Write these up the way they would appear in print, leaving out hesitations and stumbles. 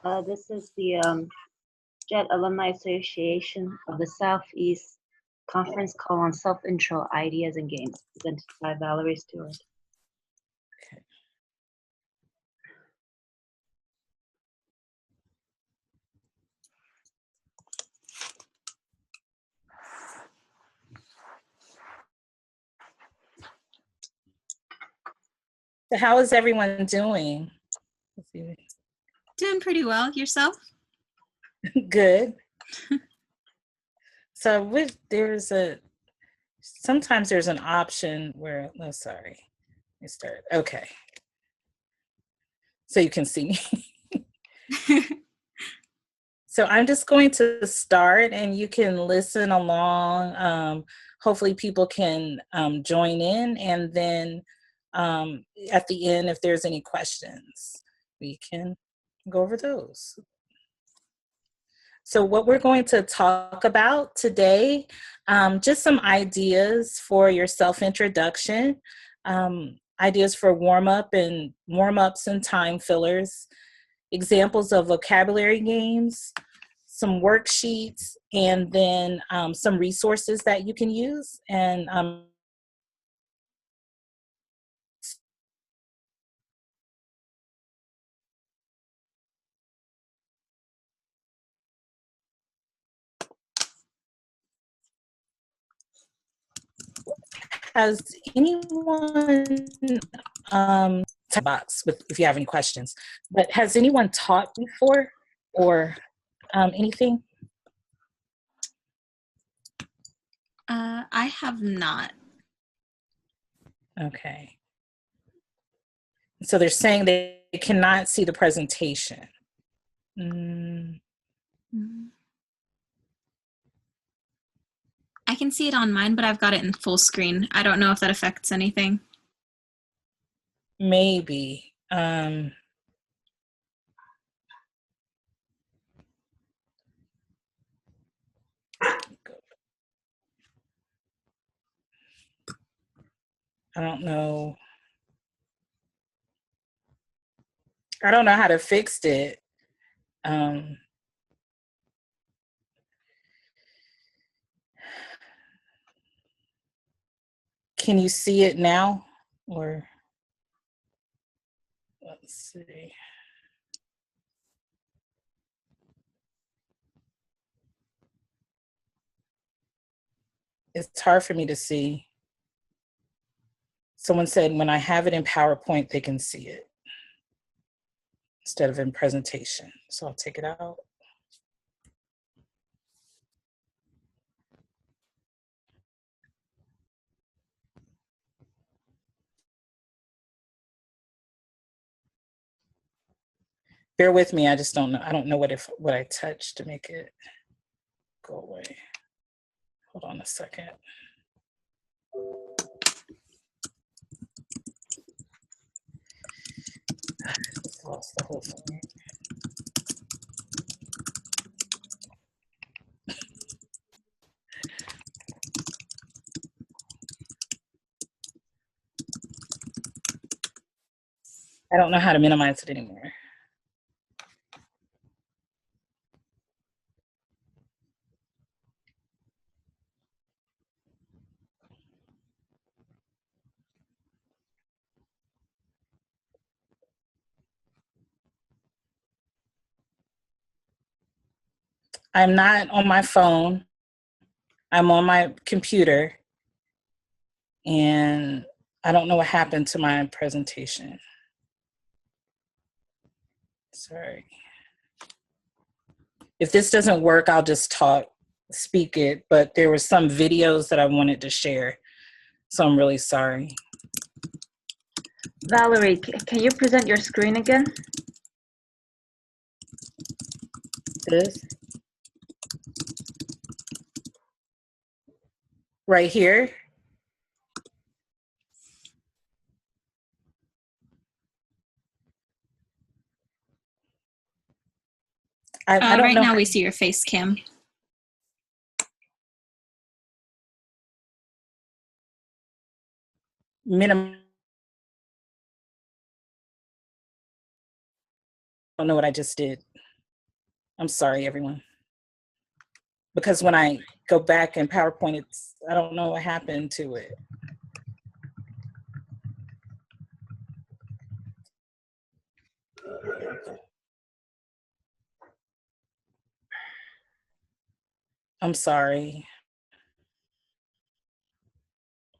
This is the JET Alumni Association of the Southeast conference call on self-intro ideas and games, presented by Valerie Stewart. Okay. So how is everyone doing? Doing pretty well. Yourself? Good. So sometimes there's an option where, oh, sorry, let me start. Okay. So you can see me. So I'm just going to start and you can listen along. Hopefully people can join in, and then at the end, if there's any questions, we can go over those. So what we're going to talk about today, just some ideas for your self-introduction, ideas for warm-ups and time fillers, examples of vocabulary games, some worksheets, and then some resources that you can use. And has anyone box if you have any questions, but has anyone taught before or anything? I have not. Okay. So they're saying they cannot see the presentation. I can see it on mine, but I've got it in full screen. I don't know if that affects anything. Maybe. I don't know. I don't know how to fix it. Can you see it now? Or let's see. It's hard for me to see. Someone said when I have it in PowerPoint, they can see it instead of in presentation. So I'll take it out. Bear with me, I just don't know. I don't know what I touched to make it go away. Hold on a second. I just lost the whole thing. I don't know how to minimize it anymore. I'm not on my phone. I'm on my computer. And I don't know what happened to my presentation. Sorry. If this doesn't work, I'll just speak it, but there were some videos that I wanted to share. So I'm really sorry. Valerie, can you present your screen again? This? Right here? I don't right know. Now we see your face cam. I don't know what I just did. I'm sorry, everyone. Because when I go back in PowerPoint, I don't know what happened to it. I'm sorry.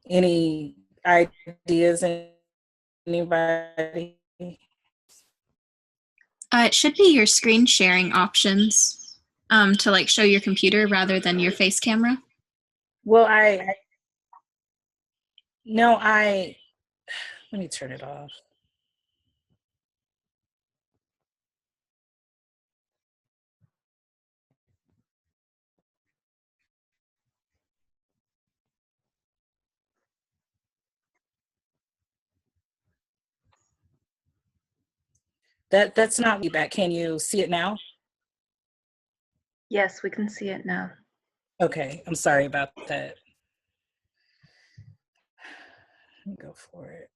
Any ideas, anybody? It should be your screen sharing options to like show your computer rather than your face camera. Well, let me turn it off. That's not feedback. Can you see it now? Yes, we can see it now. Okay, I'm sorry about that. Let me go for it.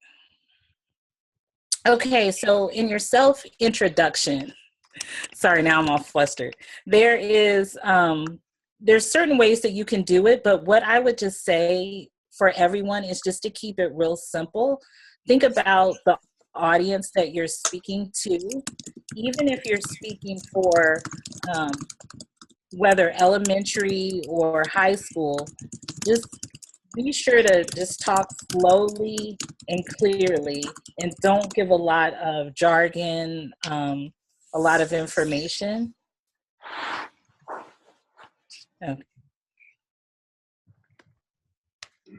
Okay, so in your self-introduction, sorry, now I'm all flustered. There's certain ways that you can do it, but what I would just say for everyone is just to keep it real simple. Think about the audience that you're speaking to, even if you're speaking for whether elementary or high school, just be sure to just talk slowly and clearly and don't give a lot of jargon, a lot of information. Okay.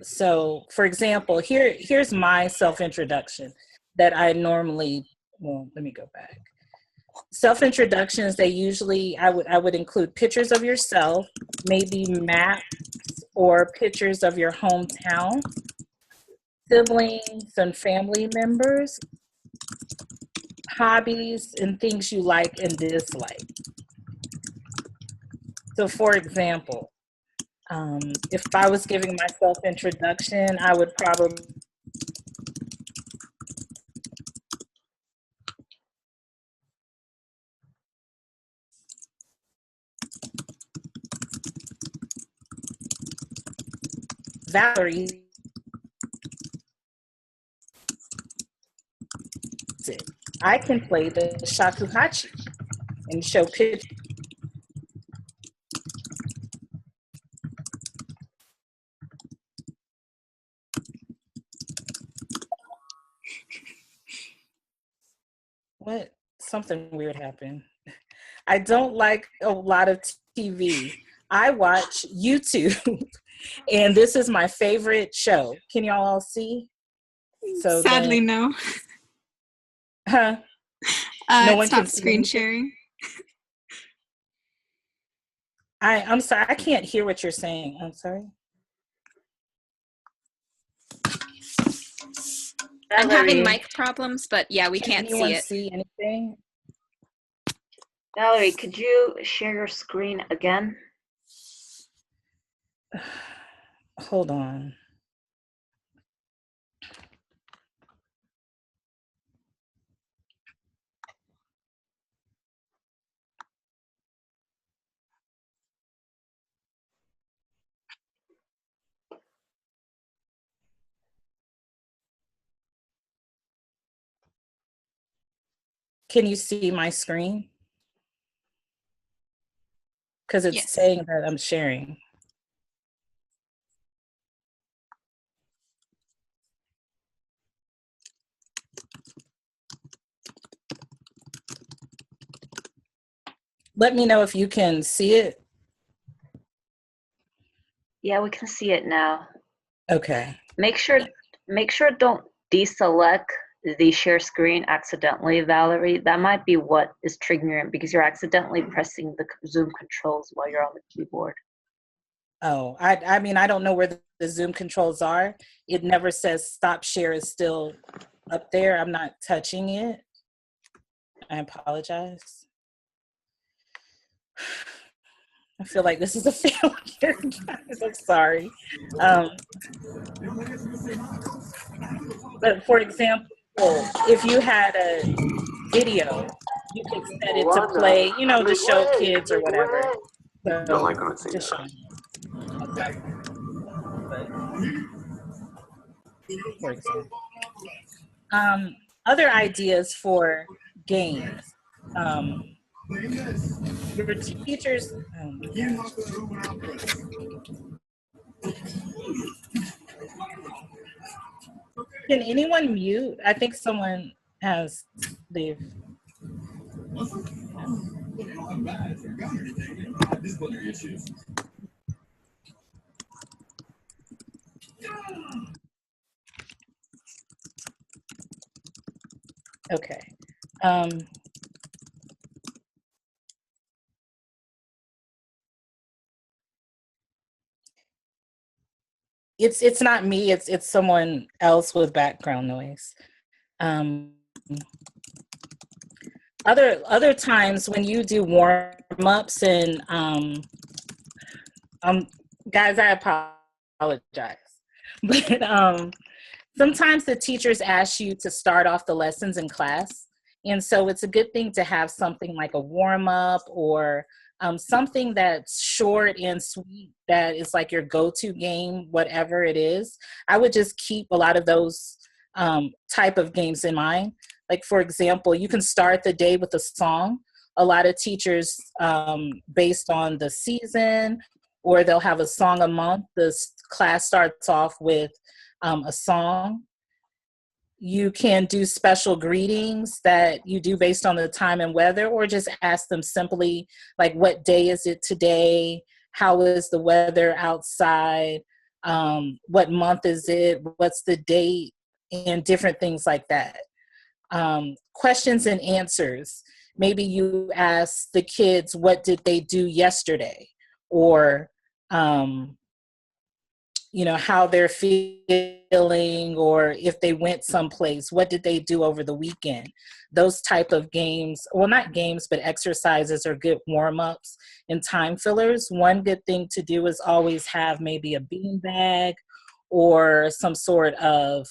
So, for example, here's my self-introduction that I normally, well, let me go back. Self-introductions, they usually, I would include pictures of yourself, maybe maps or pictures of your hometown, siblings and family members, hobbies and things you like and dislike. So for example, if I was giving myself introduction, I would probably Valerie. I can play the shakuhachi and show pictures. What? Something weird happened. I don't like a lot of TV. I watch YouTube, and this is my favorite show. Can y'all all see? So Sadly, no. Huh? No one can Stop see screen anything? sharing. I'm sorry, I can't hear what you're saying. I'm sorry. I'm having Valerie, mic problems, but yeah, we Can can't anyone see it. see anything? Valerie, could you share your screen again? Hold on. Can you see my screen? Because it's Yes. saying that I'm sharing. Let me know if you can see it. Yeah, we can see it now. Okay. Make sure don't deselect the share screen accidentally, Valerie. That might be what is triggering it because you're accidentally pressing the Zoom controls while you're on the keyboard. Oh, I mean, I don't know where the Zoom controls are. It never says stop share is still up there. I'm not touching it. I apologize. I feel like this is a failure, guys. I'm sorry. But for example, if you had a video you could set it to play, you know, to show kids or whatever. So just showing you. Okay. But, for example. Other ideas for games. Your teachers, oh my gosh. Can anyone mute? I think someone has leave. Okay. It's not me. It's someone else with background noise. Other times when you do warm-ups and guys, I apologize, but sometimes the teachers ask you to start off the lessons in class, and so it's a good thing to have something like a warm-up or something that's short and sweet that is like your go-to game, whatever it is. I would just keep a lot of those type of games in mind. Like, for example, you can start the day with a song. A lot of teachers, based on the season, or they'll have a song a month. The class starts off with a song. You can do special greetings that you do based on the time and weather, or just ask them simply, like, what day is it today? How is the weather outside? What month is it? What's the date? And different things like that. Questions and answers. Maybe you ask the kids, what did they do yesterday? Or, you know, how they're feeling, or if they went someplace, what did they do over the weekend? Those type of games, well, not games, but exercises are good warm-ups and time fillers. One good thing to do is always have maybe a bean bag or some sort of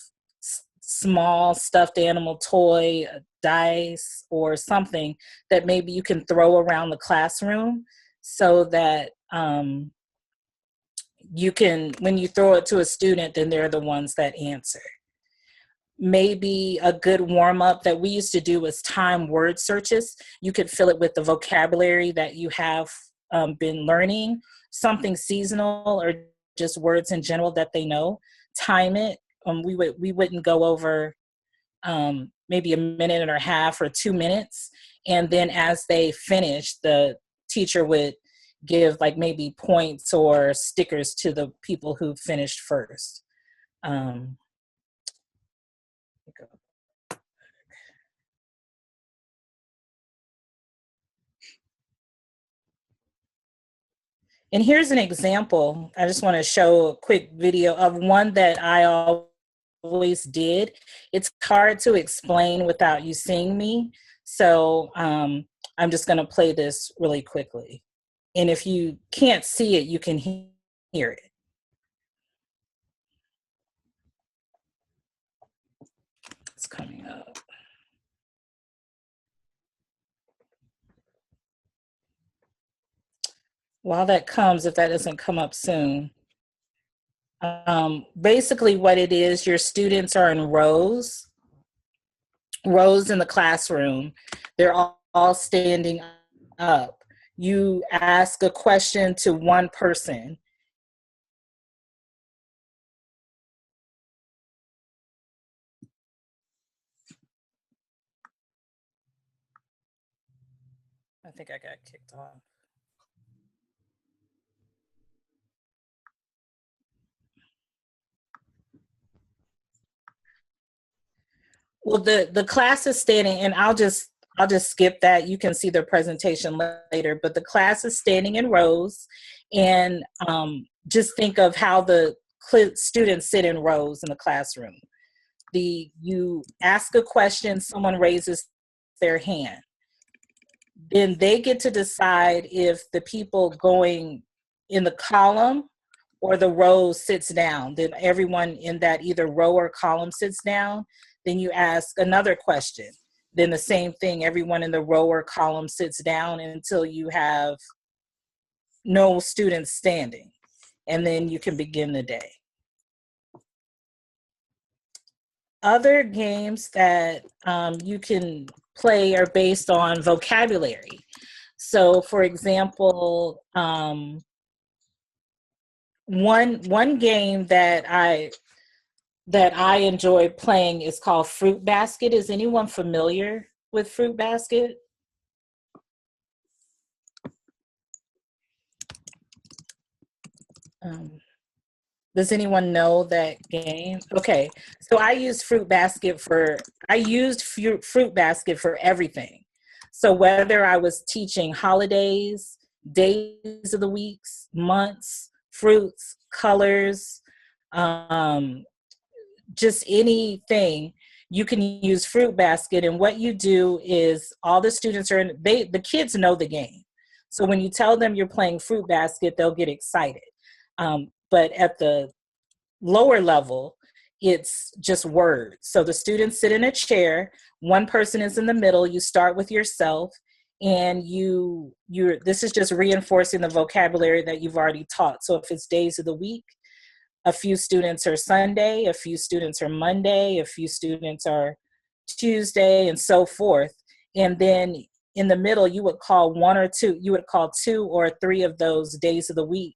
small stuffed animal toy, a dice, or something that maybe you can throw around the classroom so that you can, when you throw it to a student, then they're the ones that answer. Maybe a good warm-up that we used to do was time word searches. You could fill it with the vocabulary that you have been learning, something seasonal or just words in general that they know. Time it. We wouldn't go over maybe a minute and a half or 2 minutes. And then as they finish, the teacher would give like maybe points or stickers to the people who finished first. And here's an example. I just want to show a quick video of one that I always did. It's hard to explain without you seeing me. So I'm just going to play this really quickly. And if you can't see it, you can hear it. It's coming up. While that comes, if that doesn't come up soon. Basically what it is, your students are in rows in the classroom. They're all standing up. You ask a question to one person. I think I got kicked off. Well, the class is standing, and I'll just skip that. You can see the presentation later, but the class is standing in rows, and just think of how the students sit in rows in the classroom. You ask a question, someone raises their hand. Then they get to decide if the people going in the column or the row sits down. Then everyone in that either row or column sits down. Then you ask another question. then the same thing, everyone in the row or column sits down until you have no students standing, and then you can begin the day. Other games that you can play are based on vocabulary. So for example, one game that I enjoy playing is called Fruit Basket. Is anyone familiar with Fruit Basket? Does anyone know that game? Okay, so I used Fruit Basket for everything. So whether I was teaching holidays, days of the weeks, months, fruits, colors, just anything, you can use Fruit Basket. And what you do is all the students the kids know the game. So when you tell them you're playing Fruit Basket, they'll get excited. But at the lower level, it's just words. So the students sit in a chair, one person is in the middle, you start with yourself, and this is just reinforcing the vocabulary that you've already taught. So if it's days of the week, a few students are Sunday, a few students are Monday, a few students are Tuesday, and so forth. And then in the middle, you would call two or three of those days of the week.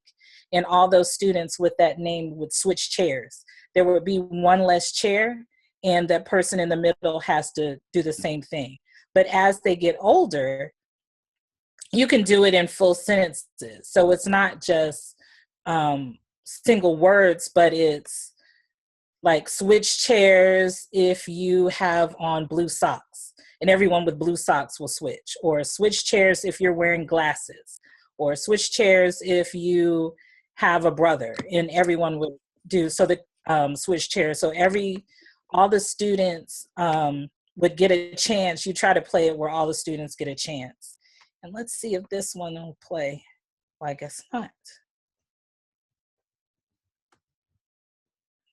And all those students with that name would switch chairs. There would be one less chair, and that person in the middle has to do the same thing. But as they get older, you can do it in full sentences. So it's not just single words, but it's like switch chairs if you have on blue socks, and everyone with blue socks will switch. Or switch chairs if you're wearing glasses. Or switch chairs if you have a brother, and everyone would do so the switch chairs. So all the students would get a chance. You try to play it where all the students get a chance. And let's see if this one will play. Well, I guess not.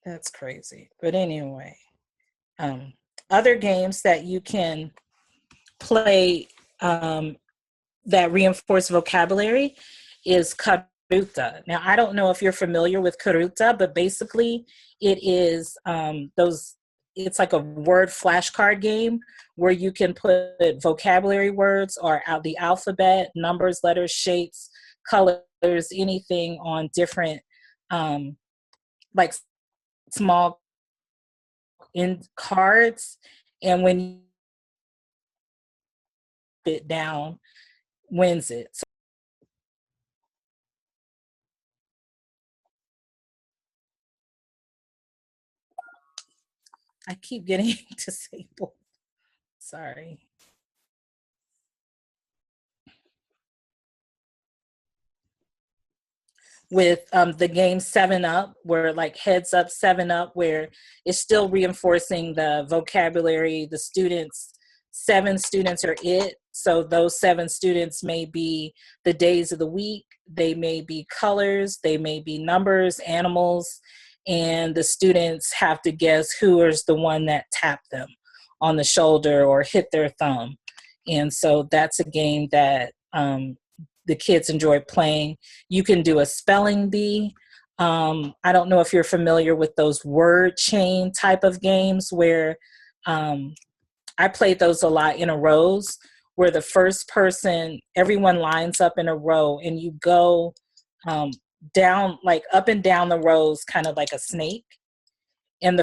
That's crazy. But anyway, other games that you can play that reinforce vocabulary is Karuta. Now, I don't know if you're familiar with Karuta, but basically it is it's like a word flashcard game where you can put vocabulary words or the alphabet, numbers, letters, shapes, colors, anything on different like small in cards, and when you it down wins it. So I keep getting disabled. Sorry. With the game 7-Up, where like heads up 7-Up, where it's still reinforcing the vocabulary. The students, 7 students are it. So those 7 students may be the days of the week, they may be colors, they may be numbers, animals, and the students have to guess who is the one that tapped them on the shoulder or hit their thumb. And so that's a game that the kids enjoy playing. You can do a spelling bee. I don't know if you're familiar with those word chain type of games where I played those a lot in a rows, where the first person, everyone lines up in a row and you go down, like up and down the rows, kind of like a snake. And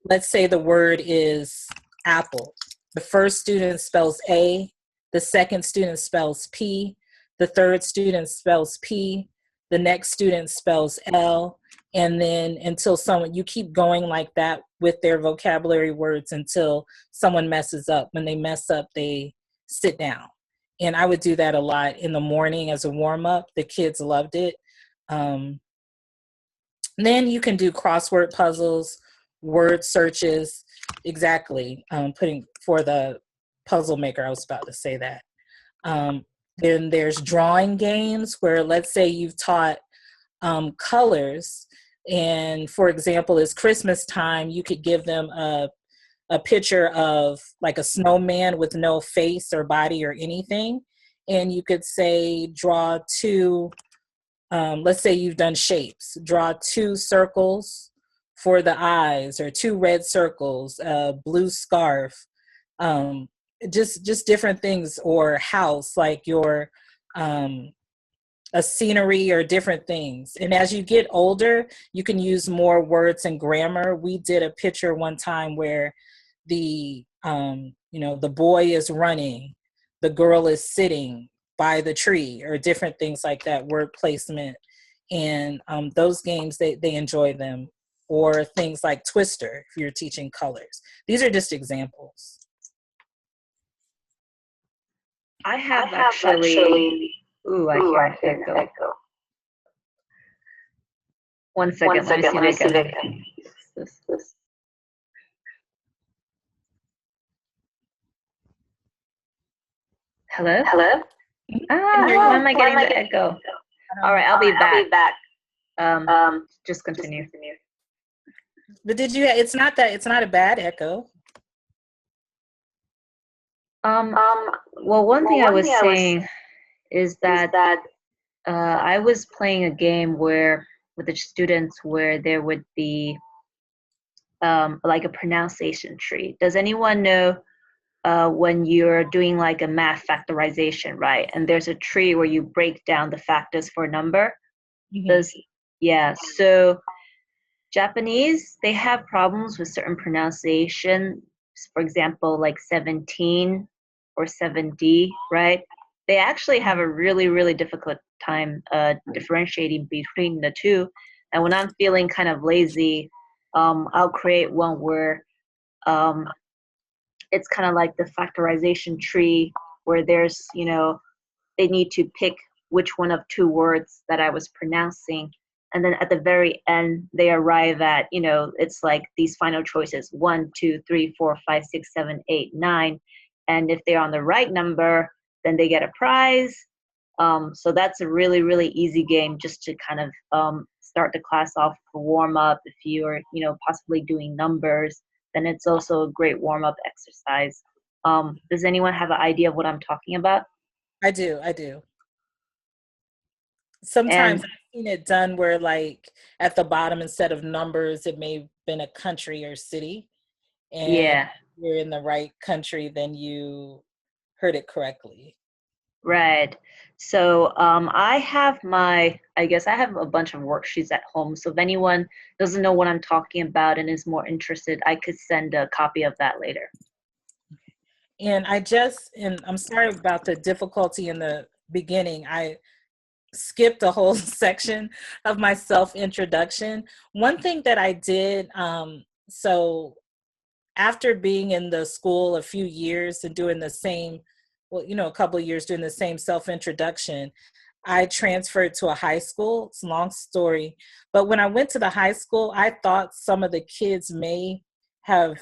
let's say the word is apple. The first student spells A, the second student spells P, the third student spells P, the next student spells L, and then until you keep going like that with their vocabulary words until someone messes up. When they mess up, they sit down. And I would do that a lot in the morning as a warm-up. The kids loved it. Then you can do crossword puzzles, word searches, exactly, putting for the puzzle maker, I was about to say that. Then there's drawing games where, let's say you've taught colors, and for example, it's Christmas time, you could give them a a picture of like a snowman with no face or body or anything. And you could say, draw two, let's say you've done shapes, draw 2 circles for the eyes, or 2 red circles, a blue scarf, um, just different things, or house, like your, a scenery or different things. And as you get older, you can use more words and grammar. We did a picture one time where the, the boy is running, the girl is sitting by the tree, or different things like that, word placement. And those games, they enjoy them. Or things like Twister, if you're teaching colors. These are just examples. I have actually. Ooh, I hear an echo. One second, let me see if I can. This. Hello? Why am I getting the echo? All right, I'll be back. Just continue. But it's not a bad echo. Well, one thing I was saying is that I was playing a game with the students where there would be like a pronunciation tree. Does anyone know when you're doing like a math factorization, right? And there's a tree where you break down the factors for a number. Mm-hmm. So Japanese, they have problems with certain pronunciation. For example, like 17 or 7D, right? They actually have a really, really difficult time differentiating between the two. And when I'm feeling kind of lazy, I'll create one where it's kind of like the factorization tree, where there's, they need to pick which one of 2 words that I was pronouncing. And then at the very end, they arrive at, it's like these final choices, 1, 2, 3, 4, 5, 6, 7, 8, 9. And if they're on the right number, then they get a prize. So that's a really, really easy game just to kind of start the class off for warm up. If you're, possibly doing numbers, then it's also a great warm up exercise. Does anyone have an idea of what I'm talking about? I do. Sometimes I've seen it done where, like, at the bottom, instead of numbers, it may have been a country or city. And if you're in the right country, then you heard it correctly. Right. So I have a bunch of worksheets at home. So if anyone doesn't know what I'm talking about and is more interested, I could send a copy of that later. And I'm sorry about the difficulty in the beginning. I skipped a whole section of my self-introduction. One thing that I did, so after being in the school a few years and doing the same, a couple of years doing the same self-introduction, I transferred to a high school. It's a long story. But when I went to the high school, I thought some of the kids may know,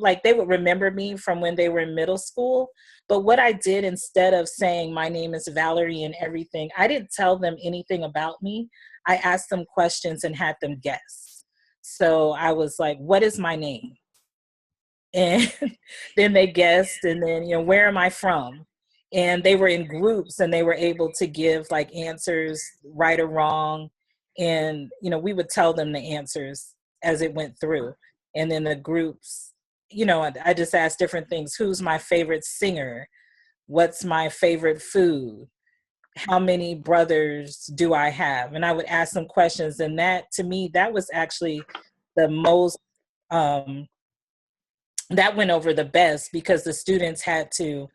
like they would remember me from when they were in middle school. But what I did, instead of saying my name is Valerie and everything, I didn't tell them anything about me. I asked them questions and had them guess. So I was like, what is my name? And then they guessed, and then, where am I from? And they were in groups and they were able to give like answers, right or wrong. And, we would tell them the answers as it went through. And then the groups, I just asked different things. Who's my favorite singer? What's my favorite food? How many brothers do I have? And I would ask them questions. And that, to me, that was actually the most, that went over the best, because the students had to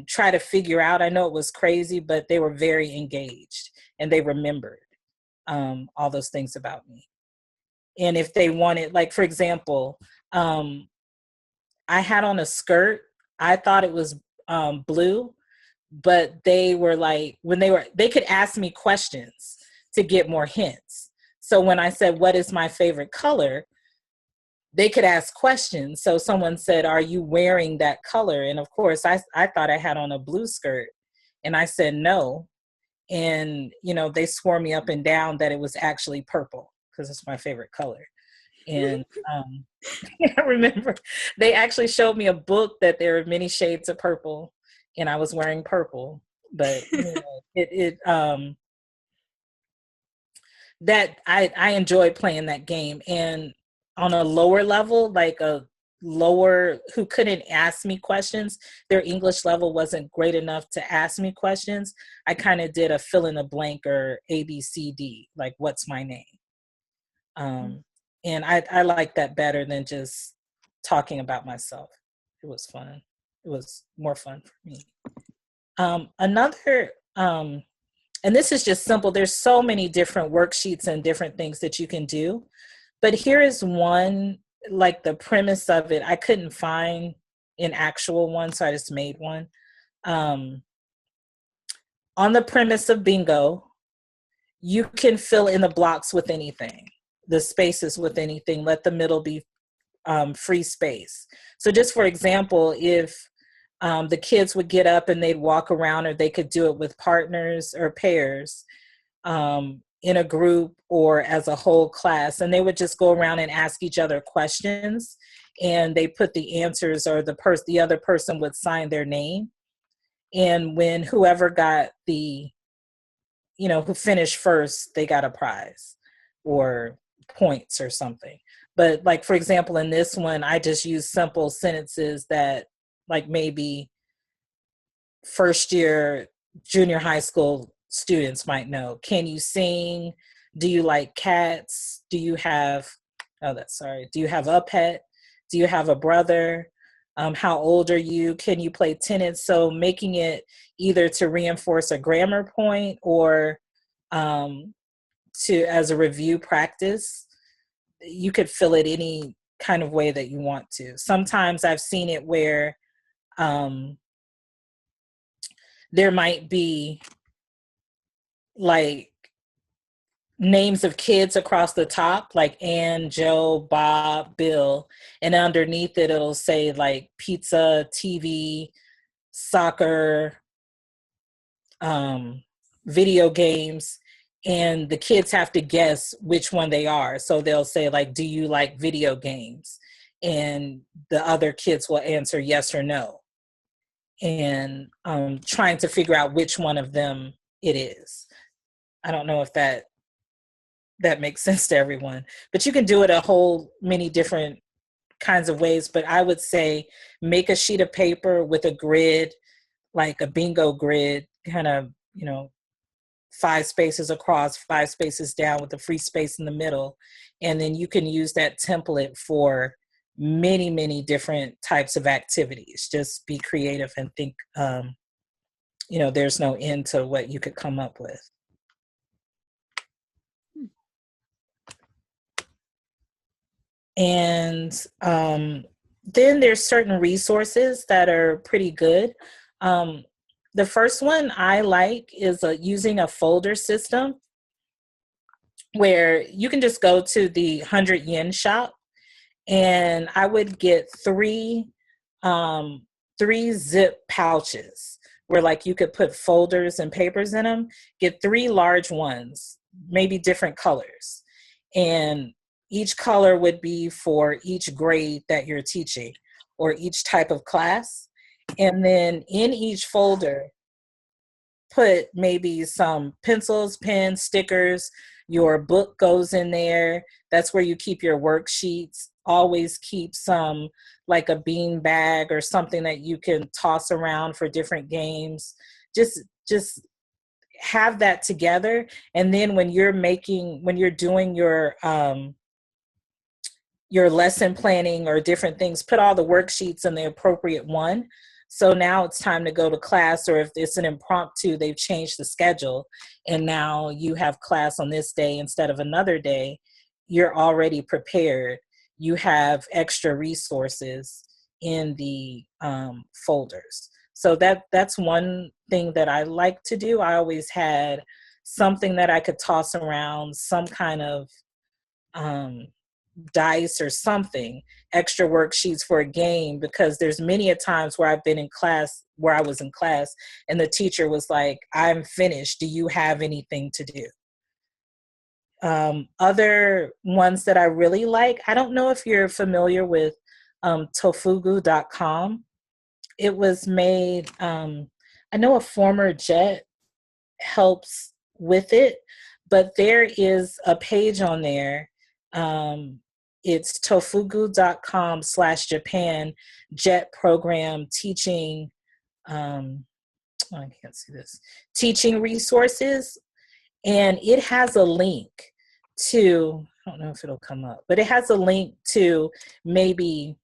try to figure out. I know it was crazy, but they were very engaged and they remembered all those things about me. And if they wanted, like, for example, I had on a skirt. I thought it was blue, but they were like, they could ask me questions to get more hints. So when I said, what is my favorite color? They could ask questions. So someone said, are you wearing that color? And of course, I thought I had on a blue skirt. And I said, no. And, they swore me up and down that it was actually purple, because it's my favorite color. And I remember they actually showed me a book that there are many shades of purple, and I was wearing purple. But anyway, that I enjoyed playing that game. And on a lower level, like a lower who couldn't ask me questions, their English level wasn't great enough to ask me questions, I kind of did a fill in the blank or ABCD, like what's my name. And I like that better than just talking about myself. It was fun. It was more fun for me. Another and this is just simple. There's so many different worksheets and different things that you can do. But here is one, like the premise of it, I couldn't find an actual one, so I just made one. On the premise of bingo, you can fill in the blocks with anything, the spaces with anything, let the middle be free space. So just for example, if the kids would get up and they'd walk around, or they could do it with partners or pairs in a group or as a whole class, and they would just go around and ask each other questions, and they put the answers, or the other person would sign their name. And when whoever got who finished first, they got a prize or points or something. But like, for example, in this one, I just used simple sentences that like maybe first year junior high school students might know. Can you sing? Do you like cats? Do you have a pet? Do you have a brother? How old are you? Can you play tennis? So making it either to reinforce a grammar point or as a review practice. You could fill it any kind of way that you want to. Sometimes I've seen it where there might be like names of kids across the top, like Ann, Joe, Bob, Bill, and underneath it, it'll say like pizza, TV, soccer, video games, and the kids have to guess which one they are. So they'll say like, do you like video games? And the other kids will answer yes or no. And trying to figure out which one of them it is. I don't know if that makes sense to everyone, but you can do it a whole many different kinds of ways. But I would say make a sheet of paper with a grid, like a bingo grid, kind of, 5 spaces across, 5 spaces down with a free space in the middle. And then you can use that template for many, many different types of activities. Just be creative and think, there's no end to what you could come up with. And then there's certain resources that are pretty good. The first one I like is using a folder system where you can just go to the 100 yen shop, and I would get 3 zip pouches where like you could put folders and papers in them. Get 3 large ones, maybe different colors, and each color would be for each grade that you're teaching or each type of class. And then in each folder, put maybe some pencils, pens, stickers. Your book goes in there. That's where you keep your worksheets. Always keep some, like a bean bag or something that you can toss around for different games. Just have that together. And then when you're doing your lesson planning or different things, put all the worksheets in the appropriate one. So now it's time to go to class, or if it's an impromptu, they've changed the schedule and now you have class on this day instead of another day, you're already prepared. You have extra resources in the folders. So that's one thing that I like to do. I always had something that I could toss around, some kind of dice or something, extra worksheets for a game, because there's many a times where I was in class and the teacher was like, I'm finished. Do you have anything to do? Other ones that I really like, I don't know if you're familiar with tofugu.com. It was made, I know a former Jet helps with it, but there is a page on there. It's tofugu.com/Japan Jet program teaching, I can't see this, teaching resources. And it has a link to, I don't know if it'll come up, but it has a link to maybe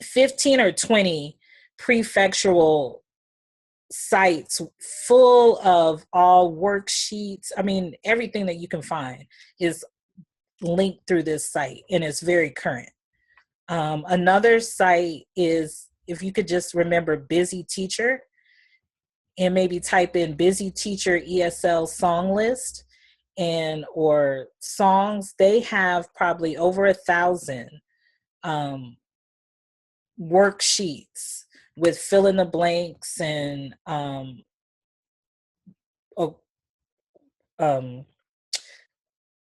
15 or 20 prefectural sites full of all worksheets. I mean, everything that you can find is linked through this site, and it's very current. Another site is, if you could just remember Busy Teacher and maybe type in Busy Teacher ESL song list and or songs, they have probably over 1,000 worksheets with fill in the blanks and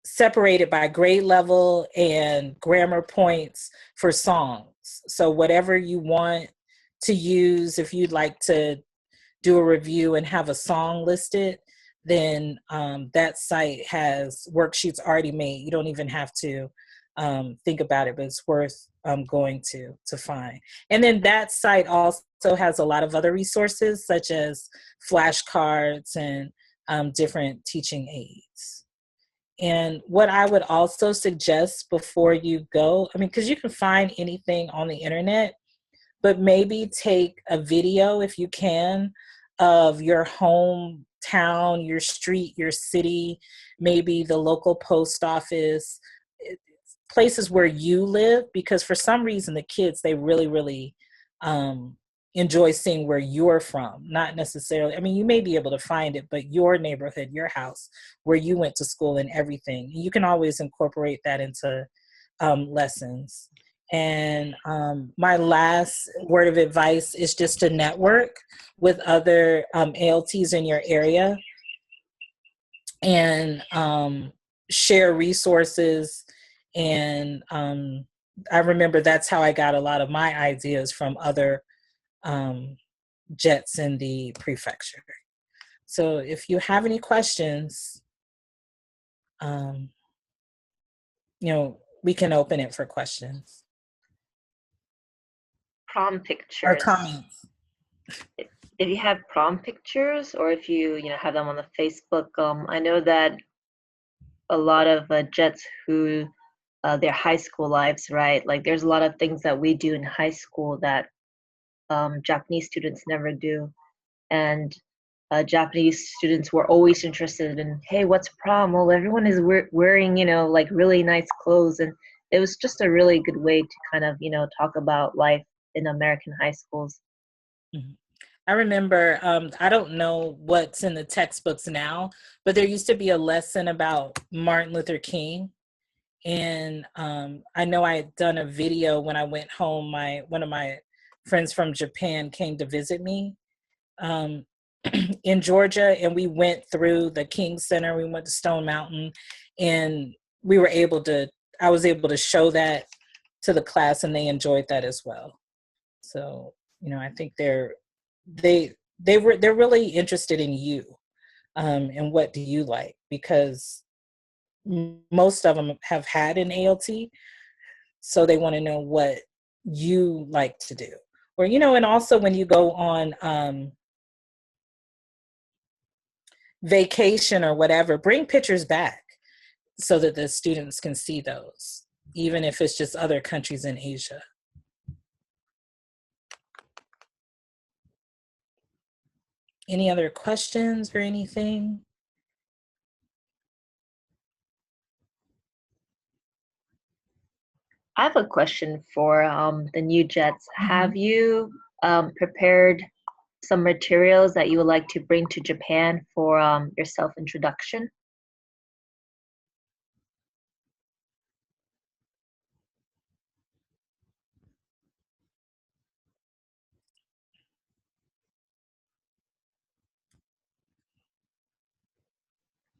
separated by grade level and grammar points for songs. So whatever you want to use, if you'd like to do a review and have a song listed, then that site has worksheets already made. You don't even have to think about it, but it's worth going to find. And then that site also has a lot of other resources, such as flashcards and different teaching aids. And what I would also suggest before you go, I mean, because you can find anything on the internet, but maybe take a video if you can of your hometown, your street, your city, maybe the local post office, places where you live, because for some reason the kids, they really, really enjoy seeing where you're from. Not necessarily, I mean, you may be able to find it, but your neighborhood, your house, where you went to school and everything, you can always incorporate that into lessons. And my last word of advice is just to network with other ALTs in your area and share resources. And I remember that's how I got a lot of my ideas, from other Jets in the prefecture. So if you have any questions, we can open it for questions. Prom Or pictures. comments. If you have prom pictures, or if you have them on the Facebook, I know that a lot of Jets who their high school lives, right? Like there's a lot of things that we do in high school that Japanese students never do, and Japanese students were always interested in, hey, what's prom? Well, everyone is wearing, like really nice clothes, and it was just a really good way to kind of, talk about life in American high schools. Mm-hmm. I remember, I don't know what's in the textbooks now, but there used to be a lesson about Martin Luther King. And I know I had done a video when I went home. One of my friends from Japan came to visit me in Georgia, and we went through the King Center. We went to Stone Mountain, and I was able to show that to the class, and they enjoyed that as well. So, I think they're really interested in you, and what do you like, because most of them have had an ALT, so they want to know what you like to do. Or, and also when you go on vacation or whatever, bring pictures back so that the students can see those, even if it's just other countries in Asia. Any other questions or anything? I have a question for the new Jets. Mm-hmm. Have you prepared some materials that you would like to bring to Japan for your self-introduction?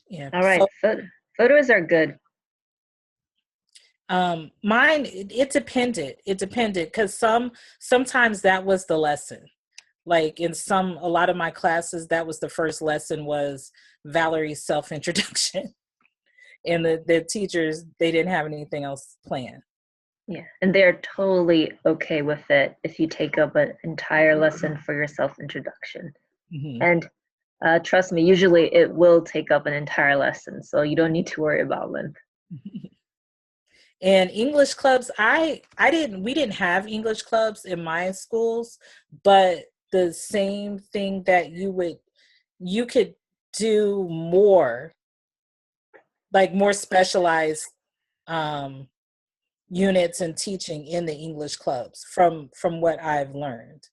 Yeah. All right. So Photos are good. Mine, it depended. It depended because sometimes that was the lesson. Like in a lot of my classes, that was the first lesson was Valerie's self-introduction. And the teachers, they didn't have anything else planned. Yeah, and they're totally okay with it if you take up an entire lesson for your self-introduction. Mm-hmm. And trust me, usually it will take up an entire lesson, so you don't need to worry about length. And English clubs, we didn't have English clubs in my schools, but the same thing that you could do more, like more specialized units and teaching in the English clubs from what I've learned.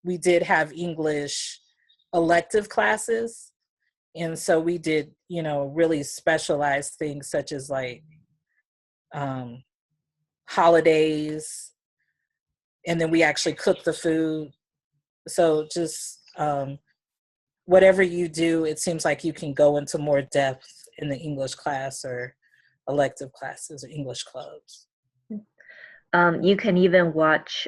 We did have English elective classes, and so we did, really specialized things such as like holidays, and then we actually cooked the food. So just whatever you do, it seems like you can go into more depth in the English class or elective classes or English clubs. You can even watch,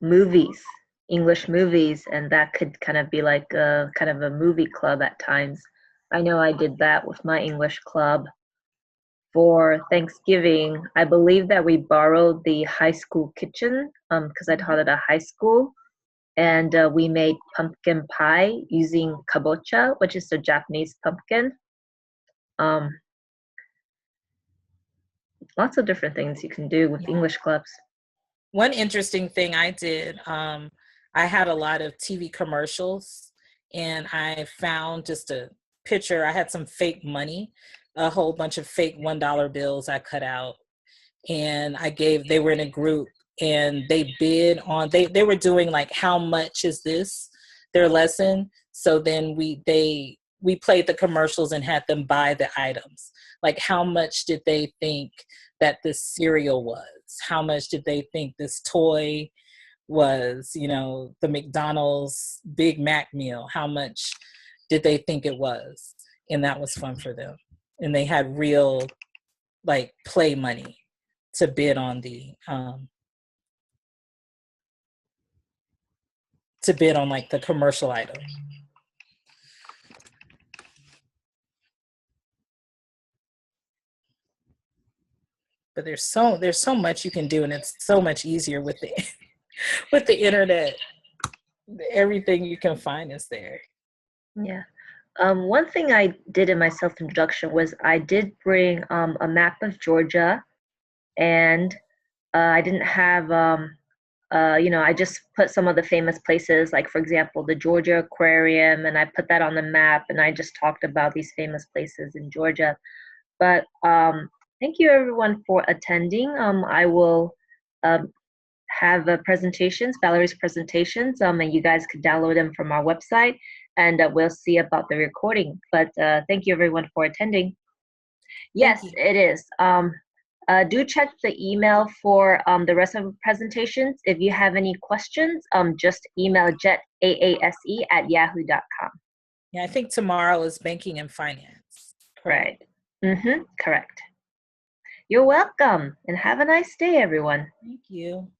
movies, English movies, and that could kind of be like a kind of a movie club at times. I know I did that with my English club. For Thanksgiving, I believe that we borrowed the high school kitchen because I taught at a high school, and we made pumpkin pie using kabocha, which is the Japanese pumpkin. Um, Lots of different things you can do with English clubs. One interesting thing I did, I had a lot of TV commercials, and I found just a picture. I had some fake money, a whole bunch of fake $1 bills I cut out, and they were in a group, and they bid on, they were doing like, how much is this, their lesson. So then we played the commercials and had them buy the items. Like, how much did they think that this cereal was? How much did they think this toy was? The McDonald's Big Mac meal, how much did they think it was? And that was fun for them. And they had real like play money to bid on like the commercial item. But there's so much you can do, and it's so much easier with the with the internet. Everything you can find is there. Yeah. One thing I did in my self-introduction was I did bring a map of Georgia, and I didn't have, I just put some of the famous places, like, for example, the Georgia Aquarium, and I put that on the map, and I just talked about these famous places in Georgia. But thank you, everyone, for attending. I will have presentations, Valerie's presentations, and you guys could download them from our website, and we'll see about the recording. But thank you, everyone, for attending. Yes, it is. Do check the email for the rest of the presentations. If you have any questions, just email jetaase@yahoo.com. Yeah, I think tomorrow is banking and finance. Right. Correct. You're welcome, and have a nice day, everyone. Thank you.